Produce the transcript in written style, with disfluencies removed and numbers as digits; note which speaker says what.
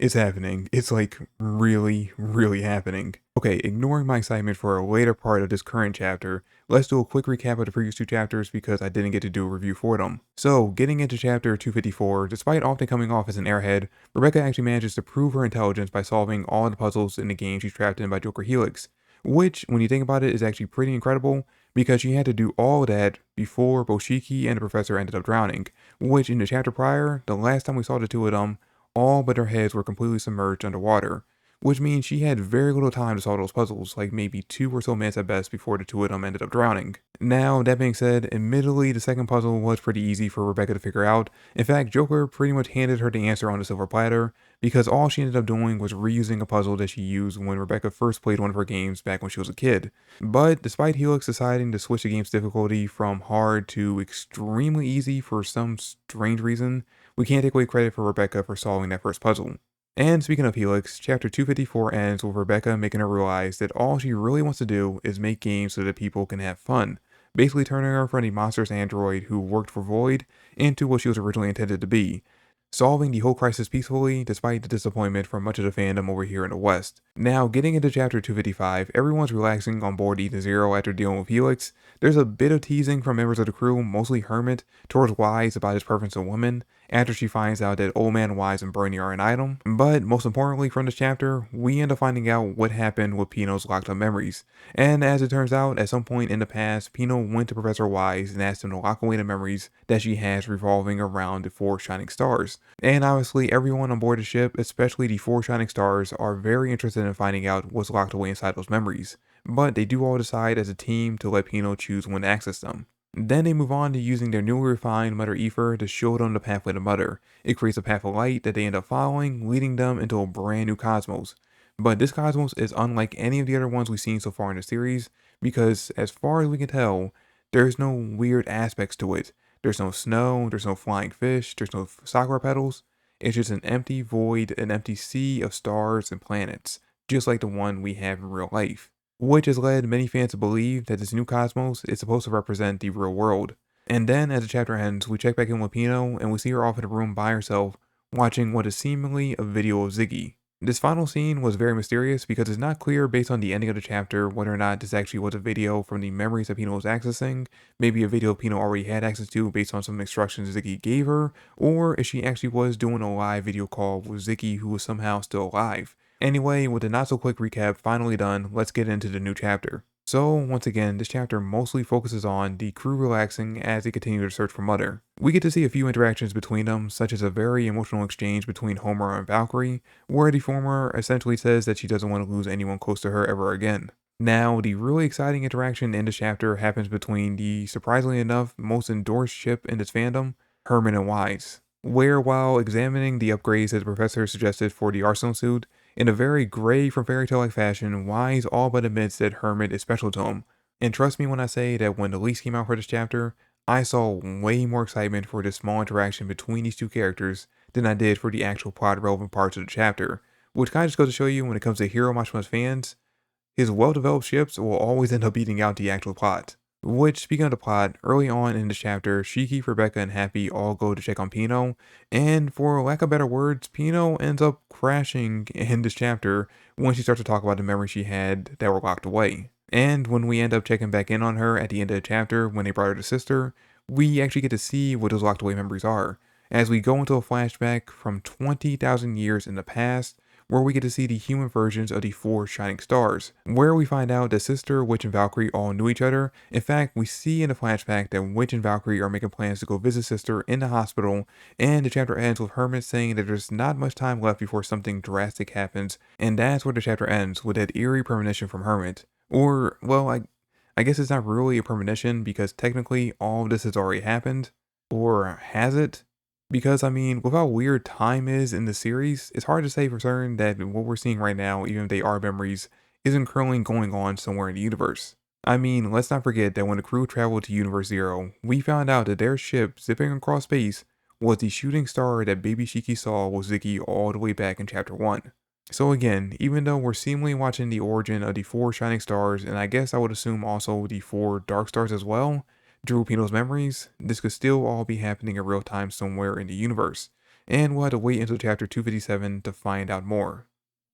Speaker 1: It's happening. It's like really, really happening. Okay, ignoring my excitement for a later part of this current chapter, let's do a quick recap of the previous two chapters because I didn't get to do a review for them. So, getting into chapter 254, despite often coming off as an airhead, Rebecca actually manages to prove her intelligence by solving all the puzzles in the game she's trapped in by Joker Helix, which, when you think about it, is actually pretty incredible because she had to do all that before Boshiki and the professor ended up drowning, which in the chapter prior, the last time we saw the two of them, all but her heads were completely submerged underwater, which means she had very little time to solve those puzzles, like maybe 2 or so minutes at best before the two of them ended up drowning. Now, that being said, admittedly, the second puzzle was pretty easy for Rebecca to figure out. In fact, Joker pretty much handed her the answer on a silver platter, because all she ended up doing was reusing a puzzle that she used when Rebecca first played one of her games back when she was a kid. But despite Helix deciding to switch the game's difficulty from hard to extremely easy for some strange reason, we can't take away credit for Rebecca for solving that first puzzle. And speaking of Helix, chapter 254 ends with Rebecca making her realize that all she really wants to do is make games so that people can have fun, basically turning her from a monstrous android who worked for Void into what she was originally intended to be, solving the whole crisis peacefully despite the disappointment from much of the fandom over here in the West. Now, getting into chapter 255, everyone's relaxing on board Ethan Zero after dealing with Helix. There's a bit of teasing from members of the crew, mostly Hermit, towards Wise about his preference of women, after she finds out that Old Man Wise and Bernie are an item. But most importantly from this chapter, we end up finding out what happened with Pino's locked up memories. And as it turns out, at some point in the past, Pino went to Professor Wise and asked him to lock away the memories that she has revolving around the four shining stars. And obviously, everyone on board the ship, especially the four shining stars, are very interested in finding out what's locked away inside those memories. But they do all decide as a team to let Pino choose when to access them. Then they move on to using their newly refined Mutter Ether to show them the pathway to Mutter. It creates a path of light that they end up following, leading them into a brand new cosmos. But this cosmos is unlike any of the other ones we've seen so far in the series, because as far as we can tell, there's no weird aspects to it. There's no snow, there's no flying fish, there's no sakura petals. It's just an empty void, an empty sea of stars and planets, just like the one we have in real life, which has led many fans to believe that this new cosmos is supposed to represent the real world. And then, as the chapter ends, we check back in with Pino and we see her off in a room by herself, watching what is seemingly a video of Ziggy. This final scene was very mysterious because it's not clear based on the ending of the chapter whether or not this actually was a video from the memories that Pino was accessing, maybe a video Pino already had access to based on some instructions Ziggy gave her, or if she actually was doing a live video call with Ziggy who was somehow still alive. Anyway, with the not so quick recap finally done, let's get into the new chapter. So, once again, this chapter mostly focuses on the crew relaxing as they continue to search for Mutter. We get to see a few interactions between them, such as a very emotional exchange between Homer and Valkyrie, where the former essentially says that she doesn't want to lose anyone close to her ever again. Now, the really exciting interaction in this chapter happens between the, surprisingly enough, most endorsed ship in this fandom, Herman and Wise, where while examining the upgrades that the professor suggested for the arsenal suit, in a very gray from fairy tale like fashion, Wise all but admits that Hermit is special to him. And trust me when I say that when the leaks came out for this chapter, I saw way more excitement for this small interaction between these two characters than I did for the actual plot relevant parts of the chapter, which kind of just goes to show you when it comes to Hiro Mashima's fans, his well-developed ships will always end up beating out the actual plot. Which, speaking of the plot, early on in this chapter, Shiki, Rebecca, and Happy all go to check on Pino, and for lack of better words, Pino ends up crashing in this chapter when she starts to talk about the memories she had that were locked away. And when we end up checking back in on her at the end of the chapter when they brought her to sister, we actually get to see what those locked away memories are, as we go into a flashback from 20,000 years in the past, where we get to see the human versions of the four shining stars, where we find out that Sister, Witch, and Valkyrie all knew each other. In fact, we see in the flashback that Witch and Valkyrie are making plans to go visit Sister in the hospital, and the chapter ends with Hermit saying that there's not much time left before something drastic happens, and that's where the chapter ends, with that eerie premonition from Hermit. Or, well, I guess it's not really a premonition because technically all of this has already happened. Or has it? Because, I mean, with how weird time is in the series, it's hard to say for certain that what we're seeing right now, even if they are memories, isn't currently going on somewhere in the universe. I mean, let's not forget that when the crew traveled to Universe Zero, we found out that their ship, zipping across space, was the shooting star that Baby Shiki saw with Ziggy all the way back in Chapter 1. So again, even though we're seemingly watching the origin of the four shining stars, and I guess I would assume also the four dark stars as well, Drew Pino's memories, this could still all be happening in real time somewhere in the universe. and we'll have to wait until chapter 257 to find out more.